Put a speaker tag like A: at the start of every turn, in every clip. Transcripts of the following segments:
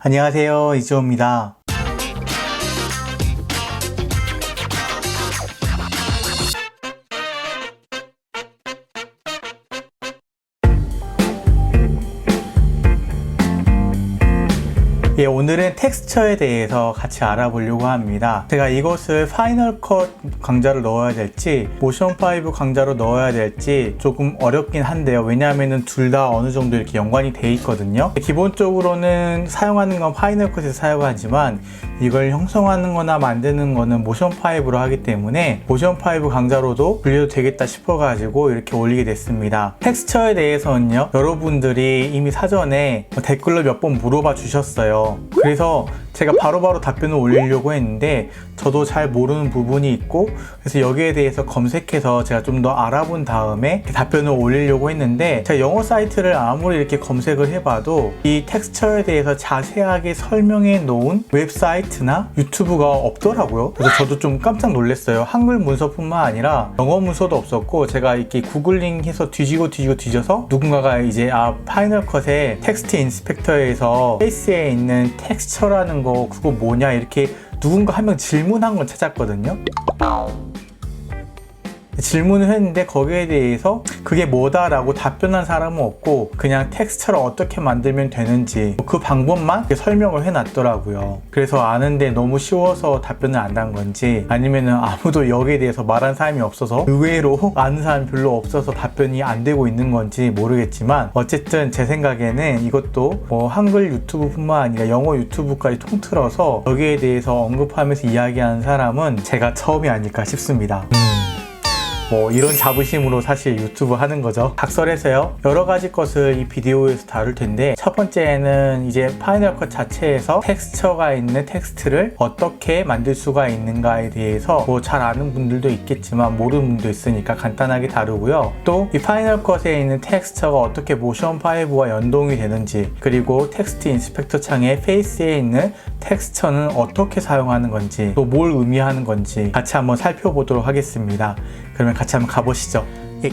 A: 안녕하세요, 이지호입니다. 오늘은 텍스처에 대해서 같이 알아보려고 합니다. 제가 이것을 파이널 컷 강좌로 넣어야 될지 모션5 강좌로 넣어야 될지 조금 어렵긴 한데요. 왜냐하면 둘 다 어느 정도 이렇게 연관이 돼 있거든요. 기본적으로는 사용하는 건 파이널 컷에서 사용하지만 이걸 형성하는 거나 만드는 거는 모션5로 하기 때문에 모션5 강좌로도 불려도 되겠다 싶어가지고 이렇게 올리게 됐습니다. 텍스처에 대해서는요, 여러분들이 이미 사전에 댓글로 몇 번 물어봐 주셨어요. 그래서 제가 바로바로 답변을 올리려고 했는데 저도 잘 모르는 부분이 있고, 그래서 여기에 대해서 검색해서 제가 좀 더 알아본 다음에 답변을 올리려고 했는데, 제가 영어 사이트를 아무리 이렇게 검색을 해봐도 이 텍스처에 대해서 자세하게 설명해 놓은 웹사이트나 유튜브가 없더라고요. 그래서 저도 좀 깜짝 놀랐어요. 한글 문서뿐만 아니라 영어 문서도 없었고, 제가 이렇게 구글링 해서 뒤져서 누군가가 이제 파이널 컷의 텍스트 인스펙터에서 페이스에 있는 텍스처라는 거 그거 뭐냐 이렇게 누군가 한 명 질문한 걸 찾았거든요. 질문을 했는데 거기에 대해서 그게 뭐다라고 답변한 사람은 없고, 그냥 텍스처를 어떻게 만들면 되는지 그 방법만 설명을 해놨더라고요. 그래서 아는데 너무 쉬워서 답변을 안 한 건지, 아니면은 아무도 여기에 대해서 말한 사람이 없어서 의외로 아는 사람이 별로 없어서 답변이 안 되고 있는 건지 모르겠지만, 어쨌든 제 생각에는 이것도 한글 유튜브뿐만 아니라 영어 유튜브까지 통틀어서 여기에 대해서 언급하면서 이야기하는 사람은 제가 처음이 아닐까 싶습니다. 이런 자부심으로 사실 유튜브 하는 거죠. 각설해서요, 여러 가지 것을 이 비디오에서 다룰 텐데, 첫 번째는 이제 파이널 컷 자체에서 텍스처가 있는 텍스트를 어떻게 만들 수가 있는가에 대해서 잘 아는 분들도 있겠지만 모르는 분도 있으니까 간단하게 다루고요. 또 이 파이널 컷에 있는 텍스처가 어떻게 모션5와 연동이 되는지, 그리고 텍스트 인스펙터 창에 페이스에 있는 텍스처는 어떻게 사용하는 건지, 또 뭘 의미하는 건지 같이 한번 살펴보도록 하겠습니다. 그러면 같이 한번 가보시죠.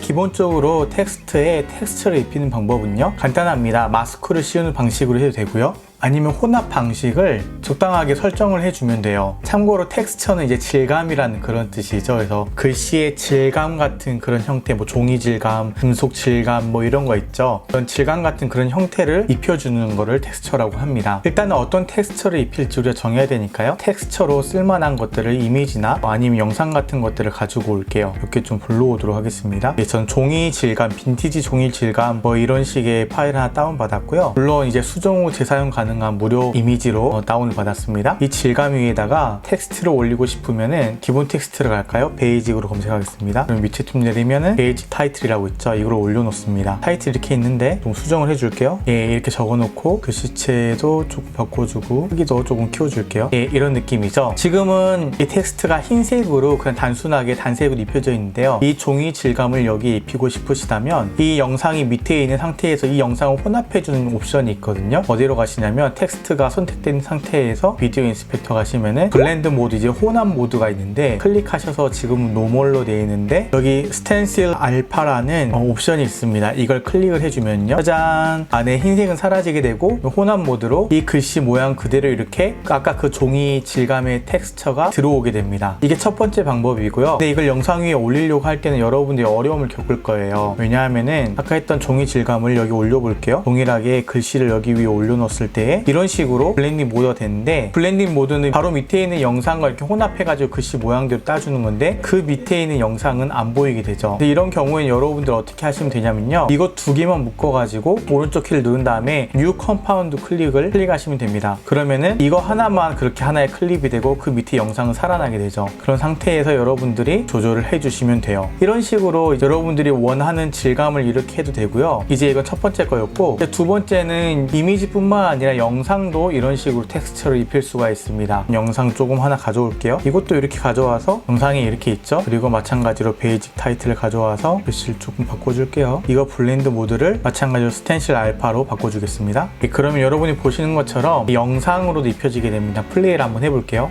A: 기본적으로 텍스트에 텍스처를 입히는 방법은요, 간단합니다. 마스크를 씌우는 방식으로 해도 되고요, 아니면 혼합 방식을 적당하게 설정을 해주면 돼요. 참고로 텍스처는 이제 질감이라는 그런 뜻이죠. 그래서 글씨의 질감 같은 그런 형태, 종이 질감, 금속 질감 이런 거 있죠. 그런 질감 같은 그런 형태를 입혀주는 거를 텍스처라고 합니다. 일단은 어떤 텍스처를 입힐지 우리가 정해야 되니까요, 텍스처로 쓸만한 것들을 이미지나 아니면 영상 같은 것들을 가지고 올게요. 이렇게 좀 불러오도록 하겠습니다. 전 종이 질감, 빈티지 종이 질감 이런 식의 파일 하나 다운받았고요. 물론 이제 수정 후 재사용 가능한 무료 이미지로 다운을 받았습니다. 이 질감 위에다가 텍스트를 올리고 싶으면은 기본 텍스트를 갈까요? 베이직으로 검색하겠습니다. 그럼 밑에 좀 내리면은 베이직 타이틀이라고 있죠. 이걸 올려놓습니다. 타이틀 이렇게 있는데 좀 수정을 해줄게요. 이렇게 적어놓고 글씨체도 조금 바꿔주고 크기도 조금 키워줄게요. 이런 느낌이죠. 지금은 이 텍스트가 흰색으로 그냥 단순하게 단색으로 입혀져 있는데요, 이 종이 질감을 여기에 입히고 싶으시다면 이 영상이 밑에 있는 상태에서 이 영상을 혼합해주는 옵션이 있거든요. 어디로 가시냐면 텍스트가 선택된 상태에서 비디오 인스펙터 가시면은 블렌드 모드, 이제 혼합 모드가 있는데, 클릭하셔서 지금은 노멀로 되어 있는데 여기 스텐실 알파라는 옵션이 있습니다. 이걸 클릭을 해주면요, 짜잔, 안에 흰색은 사라지게 되고 혼합 모드로 이 글씨 모양 그대로 이렇게 아까 그 종이 질감의 텍스처가 들어오게 됩니다. 이게 첫 번째 방법이고요. 근데 이걸 영상 위에 올리려고 할 때는 여러분들이 어려움을 겪을 거예요. 왜냐하면은 아까 했던 종이 질감을 여기 올려볼게요. 동일하게 글씨를 여기 위에 올려놓았을 때 이런 식으로 블렌딩 모드가 되는데, 블렌딩 모드는 바로 밑에 있는 영상과 이렇게 혼합해가지고 글씨 모양대로 따주는 건데, 그 밑에 있는 영상은 안 보이게 되죠. 근데 이런 경우에는 여러분들 어떻게 하시면 되냐면요, 이거 두 개만 묶어가지고 오른쪽 키를 누른 다음에 뉴 컴파운드 클릭하시면 됩니다. 그러면은 이거 하나만 그렇게 하나의 클립이 되고 그 밑에 영상은 살아나게 되죠. 그런 상태에서 여러분들이 조절을 해주시면 돼요. 이런 식으로 여러분들이 원하는 질감을 이렇게 해도 되고요. 이제 이건 첫 번째 거였고, 두 번째는 이미지뿐만 아니라 영상도 이런 식으로 텍스처를 입힐 수가 있습니다. 영상 조금 하나 가져올게요. 이것도 이렇게 가져와서 영상이 이렇게 있죠. 그리고 마찬가지로 베이직 타이틀을 가져와서 글씨를 조금 바꿔줄게요. 이거 블렌드 모드를 마찬가지로 스텐실 알파로 바꿔주겠습니다. 그러면 여러분이 보시는 것처럼 영상으로도 입혀지게 됩니다. 플레이를 한번 해볼게요.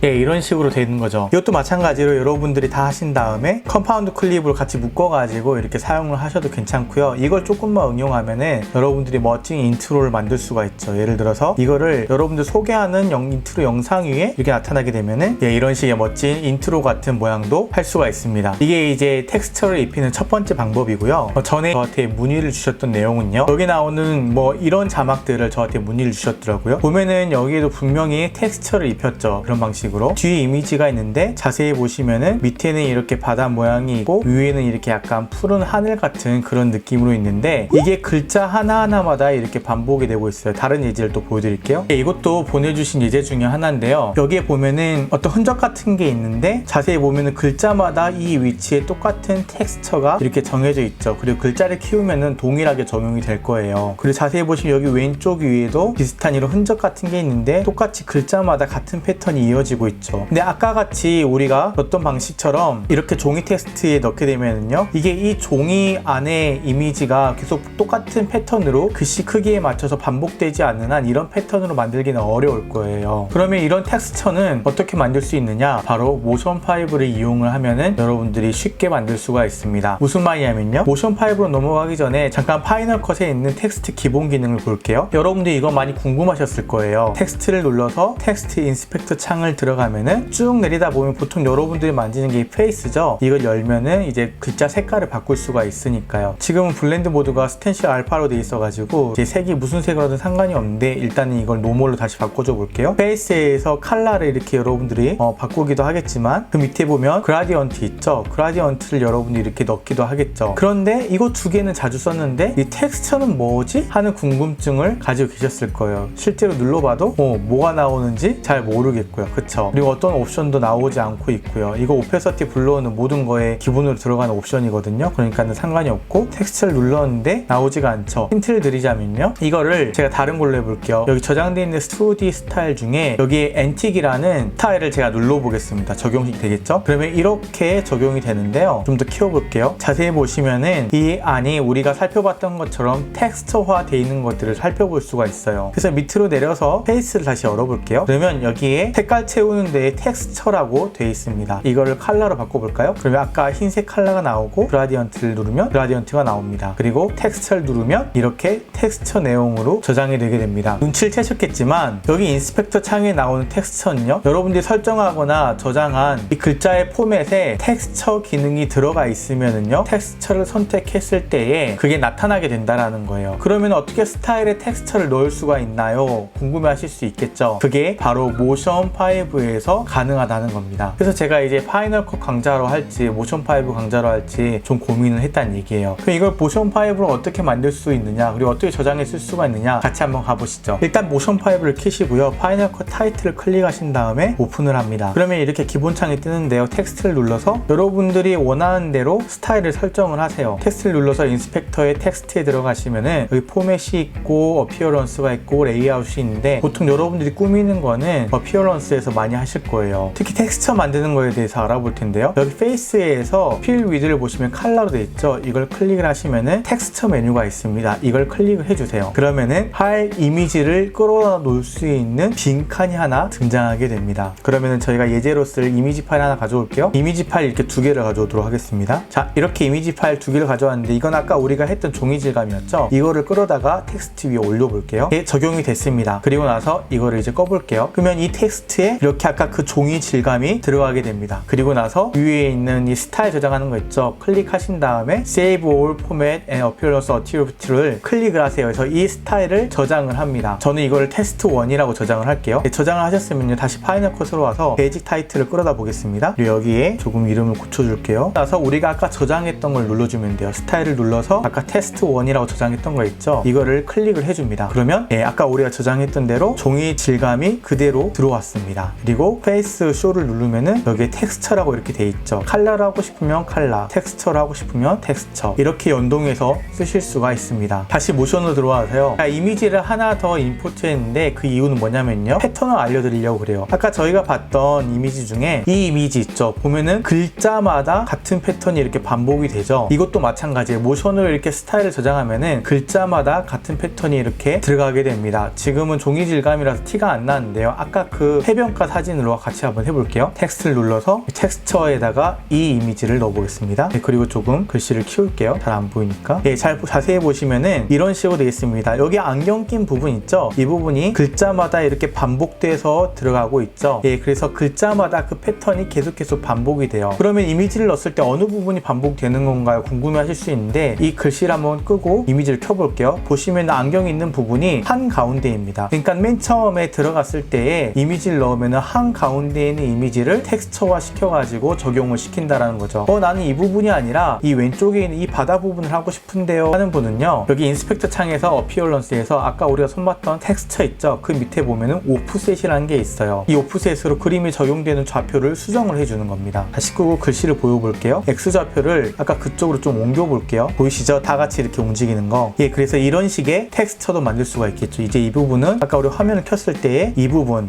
A: 예, 이런 식으로 되는 거죠. 이것도 마찬가지로 여러분들이 다 하신 다음에 컴파운드 클립을 같이 묶어가지고 이렇게 사용을 하셔도 괜찮고요. 이걸 조금만 응용하면은 여러분들이 멋진 인트로를 만들 수가 있죠. 예를 들어서 이거를 여러분들 소개하는 인트로 영상 위에 이렇게 나타나게 되면은 예, 이런 식의 멋진 인트로 같은 모양도 할 수가 있습니다. 이게 이제 텍스처를 입히는 첫 번째 방법이고요. 전에 저한테 문의를 주셨던 내용은요. 여기 나오는 뭐 이런 자막들을 저한테 문의를 주셨더라고요. 보면은 여기에도 분명히 텍스처를 입혔죠. 그런 방식으로. 뒤에 이미지가 있는데 자세히 보시면은 밑에는 이렇게 바다 모양이 있고 위에는 이렇게 약간 푸른 하늘 같은 그런 느낌으로 있는데 이게 글자 하나하나마다 이렇게 반복이 되고 있어요. 다른 예제를 또 보여드릴게요. 이것도 보내주신 예제 중에 하나인데요. 여기에 보면은 어떤 흔적 같은 게 있는데 자세히 보면은 글자마다 이 위치에 똑같은 텍스처가 이렇게 정해져 있죠. 그리고 글자를 키우면은 동일하게 적용이 될 거예요. 그리고 자세히 보시면 여기 왼쪽 위에도 비슷한 이런 흔적 같은 게 있는데 똑같이 글자마다 같은 패턴이 이어지고 있죠. 근데 아까 같이 우리가 어떤 방식처럼 이렇게 종이 텍스트에 넣게 되면은요, 이게 이 종이 안에 이미지가 계속 똑같은 패턴으로 글씨 크기에 맞춰서 반복되지 않는 한 이런 패턴으로 만들기는 어려울 거예요. 그러면 이런 텍스처는 어떻게 만들 수 있느냐? 바로 모션 5를 이용을 하면은 여러분들이 쉽게 만들 수가 있습니다. 무슨 말이냐면요, 모션 5로 넘어가기 전에 잠깐 파이널 컷에 있는 텍스트 기본 기능을 볼게요. 여러분들이 이거 많이 궁금하셨을 거예요. 텍스트를 눌러서 텍스트 인스펙터 창을 들어가면은 쭉 내리다 보면 보통 여러분들이 만지는 게 이 페이스죠. 이걸 열면은 이제 글자 색깔을 바꿀 수가 있으니까요. 지금은 블렌드 모드가 스텐실 알파로 돼 있어가지고 이제 색이 무슨 색으로든 상관이 없는데 일단은 이걸 노멀로 다시 바꿔줘 볼게요. 페이스에서 컬러를 이렇게 여러분들이 바꾸기도 하겠지만 그 밑에 보면 그라디언트 있죠. 그라디언트를 여러분들이 이렇게 넣기도 하겠죠. 그런데 이거 두 개는 자주 썼는데 이 텍스처는 뭐지? 하는 궁금증을 가지고 계셨을 거예요. 실제로 눌러봐도 뭐가 나오는지 잘 모르겠고요. 그쵸? 그리고 어떤 옵션도 나오지 않고 있고요. 이거 오페서티 불러오는 모든 거에 기본으로 들어가는 옵션이거든요. 그러니까 상관이 없고 텍스트를 눌렀는데 나오지가 않죠. 힌트를 드리자면요, 이거를 제가 다른 걸로 해볼게요. 여기 저장되어 있는 2D 스타일 중에 여기에 앤틱이라는 스타일을 제가 눌러보겠습니다. 적용이 되겠죠? 그러면 이렇게 적용이 되는데요. 좀 더 키워볼게요. 자세히 보시면은 이 안이 우리가 살펴봤던 것처럼 텍스처화 되어 있는 것들을 살펴볼 수가 있어요. 그래서 밑으로 내려서 페이스를 다시 열어볼게요. 그러면 여기에 색깔 채우는 데에 텍스처라고 되어 있습니다. 이거를 컬러로 바꿔볼까요? 그러면 아까 흰색 컬러가 나오고 그라디언트를 누르면 그라디언트가 나옵니다. 그리고 텍스처를 누르면 이렇게 텍스처 내용으로 저장이 되게 됩니다. 눈치를 채셨겠지만 여기 인스펙터 창에 나오는 텍스처는요, 여러분들이 설정하거나 저장한 이 글자의 포맷에 텍스처 기능이 들어가 있으면은요, 텍스처를 선택했을 때에 그게 나타나게 된다라는 거예요. 그러면 어떻게 스타일의 텍스처를 넣을 수가 있나요? 궁금해 하실 수 있겠죠. 그게 바로 모션 5에서 가능하다는 겁니다. 그래서 제가 이제 파이널 컷 강좌로 할지 모션 5 강좌로 할지 좀 고민을 했다는 얘기예요. 그럼 이걸 모션 5로 어떻게 만들 수 있느냐, 그리고 어떻게 저장해 쓸 수가 있느냐 같이 한번 가보시죠. 일단 모션 5를 켜시고요, 파이널 컷 타이틀을 클릭하신 다음에 오픈을 합니다. 그러면 이렇게 기본 창이 뜨는데요, 텍스트를 눌러서 여러분들이 원하는 대로 스타일을 설정을 하세요. 텍스트를 눌러서 인스펙터의 텍스트에 들어가시면은 여기 포맷이 있고 어피어런스가 있고 레이아웃이 있는데 보통 여러분들이 꾸미는 거는 어피어런스에서 많이 하실 거예요. 특히 텍스처 만드는 거에 대해서 알아볼 텐데요, 여기 페이스에서 필 위드를 보시면 컬러로 되어 있죠. 이걸 클릭을 하시면은 텍스처 메뉴가 있습니다. 이걸 클릭을 해주세요. 그러면은 할 이미지를 끌어다 놓을 수 있는 빈칸이 하나 등장하게 됩니다. 그러면은 저희가 예제로 쓸 이미지 파일 하나 가져올게요. 이미지 파일 이렇게 두 개를 가져오도록 하겠습니다. 자, 이렇게 이미지 파일 두 개를 가져왔는데 이건 아까 우리가 했던 종이 질감이었죠. 이거를 끌어다가 텍스트 위에 올려볼게요. 예, 적용이 됐습니다. 그리고 나서 이거를 이제 꺼볼게요. 그러면 이 텍스트에 이렇게 아까 그 종이 질감이 들어가게 됩니다. 그리고 나서 위에 있는 이 스타일 저장하는 거 있죠. 클릭하신 다음에 Save All Format and Appearance Attribute를 클릭을 하세요. 그래서 이 스타일을 저장을 합니다. 저는 이거를 테스트 1이라고 저장을 할게요. 네, 저장을 하셨으면요, 다시 파이널 컷으로 와서 베이직 타이틀을 끌어다 보겠습니다. 그리고 여기에 조금 이름을 고쳐줄게요. 그래서 우리가 아까 저장했던 걸 눌러주면 돼요. 스타일을 눌러서 아까 테스트 1이라고 저장했던 거 있죠. 이거를 클릭을 해줍니다. 그러면 아까 우리가 저장했던 대로 종이 질감이 그대로 들어왔습니다. 그리고 페이스 쇼를 누르면은 여기에 텍스처라고 이렇게 돼 있죠. 컬러를 하고 싶으면 컬러, 텍스처를 하고 싶으면 텍스처, 이렇게 연동해서 쓰실 수가 있습니다. 다시 모션으로 들어와서요, 이미지를 하나 더 임포트 했는데 그 이유는 뭐냐면요, 패턴을 알려드리려고 그래요. 아까 저희가 봤던 이미지 중에 이 이미지 있죠. 보면은 글자마다 같은 패턴이 이렇게 반복이 되죠. 이것도 마찬가지예요. 모션으로 이렇게 스타일을 저장하면은 글자마다 같은 패턴이 이렇게 들어가게 됩니다. 지금은 종이 질감이라서 티가 안 나는데요, 아까 그 해변가 아까 사진으로 같이 한번 해볼게요. 텍스트를 눌러서 텍스처에다가 이 이미지를 넣어보겠습니다. 네, 그리고 조금 글씨를 키울게요. 잘 안 보이니까. 네, 자세히 보시면은 이런 식으로 되어 있습니다. 여기 안경 낀 부분 있죠? 이 부분이 글자마다 이렇게 반복돼서 들어가고 있죠. 예, 그래서 글자마다 그 패턴이 계속 반복이 돼요. 그러면 이미지를 넣었을 때 어느 부분이 반복되는 건가요? 궁금해 하실 수 있는데 이 글씨를 한번 끄고 이미지를 켜볼게요. 보시면 안경이 있는 부분이 한가운데입니다. 그러니까 맨 처음에 들어갔을 때에 이미지를 넣으면 한가운데에 있는 이미지를 텍스처화 시켜가지고 적용을 시킨다라는 거죠. 나는 이 부분이 아니라 이 왼쪽에 있는 이 바다 부분을 하고 싶은데요 하는 분은요, 여기 인스펙터 창에서 어피어런스에서 아까 우리가 손봤던 텍스처 있죠? 그 밑에 보면은 오프셋이라는 게 있어요. 이 오프셋으로 그림이 적용되는 좌표를 수정을 해주는 겁니다. 다시 끄고 글씨를 보여볼게요. X좌표를 아까 그쪽으로 좀 옮겨볼게요. 보이시죠? 다 같이 이렇게 움직이는 거. 예, 그래서 이런 식의 텍스처도 만들 수가 있겠죠. 이제 이 부분은 아까 우리 화면을 켰을 때의 이 부분을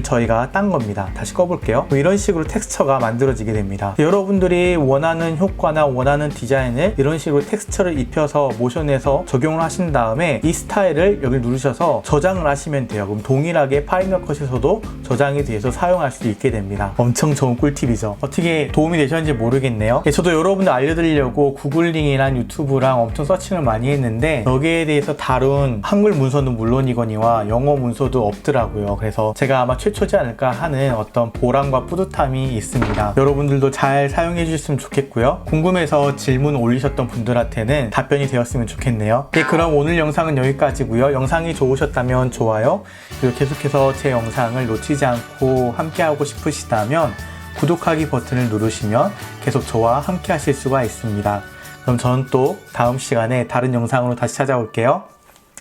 A: 저희가 딴 겁니다. 다시 꺼볼게요. 이런 식으로 텍스처가 만들어지게 됩니다. 여러분들이 원하는 효과나 원하는 디자인을 이런 식으로 텍스처를 입혀서 모션에서 적용을 하신 다음에 이 스타일을 여기 누르셔서 저장을 하시면 돼요. 그럼 동일하게 파이널 컷에서도 저장이 돼서 사용할 수 있게 됩니다. 엄청 좋은 꿀팁이죠. 어떻게 도움이 되셨는지 모르겠네요. 저도 여러분들 알려드리려고 구글링이랑 유튜브랑 엄청 서칭을 많이 했는데 여기에 대해서 다룬 한글 문서는 물론이거니와 영어 문서도 없더라고요. 그래서 제가 아마 최초지 않을까 하는 어떤 보람과 뿌듯함이 있습니다. 여러분들도 잘 사용해 주셨으면 좋겠고요. 궁금해서 질문 올리셨던 분들한테는 답변이 되었으면 좋겠네요. 네, 그럼 오늘 영상은 여기까지고요. 영상이 좋으셨다면 좋아요, 그리고 계속해서 제 영상을 놓치지 않고 함께하고 싶으시다면 구독하기 버튼을 누르시면 계속 저와 함께 하실 수가 있습니다. 그럼 저는 또 다음 시간에 다른 영상으로 다시 찾아올게요.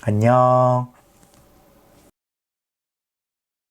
A: 안녕.